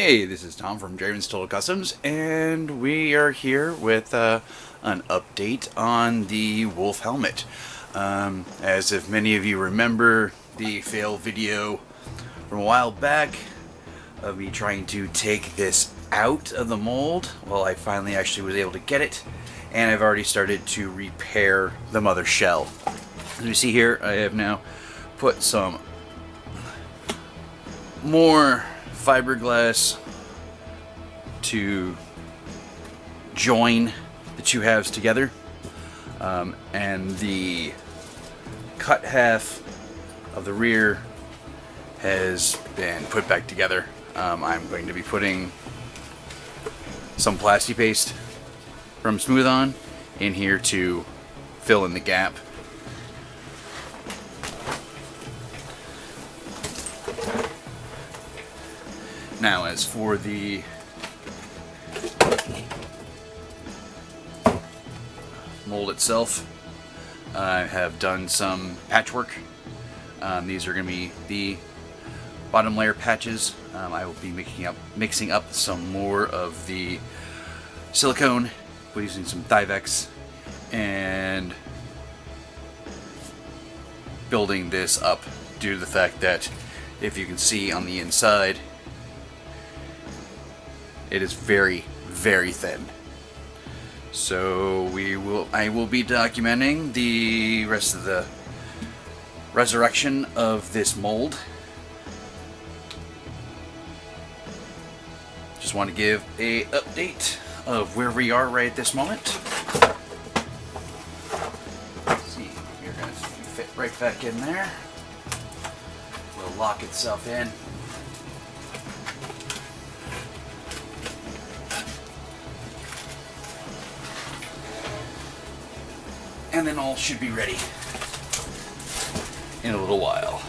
Hey, this is Tom from Draven's Total Customs, and we are here with an update on the Wolf helmet. As if many of you remember the fail video from a while back of me trying to take this out of the mold, well, I finally actually was able to get it, and I've already started to repair the mother shell. As you see here, I have now put some more fiberglass to join the two halves together, and the cut half of the rear has been put back together. I'm going to be putting some plasti paste from Smooth On in here to fill in the gap. Now, as for the mold itself, I have done some patchwork. These are going to be the bottom layer patches. I will be mixing up some more of the silicone using some Thivex and building this up due to the fact that, if you can see on the inside, it is very, very thin. So I will be documenting the rest of the resurrection of this mold. Just want to give a update of where we are right at this moment. Let's see, you're going to fit right back in there. It'll lock itself in. And then all should be ready in a little while.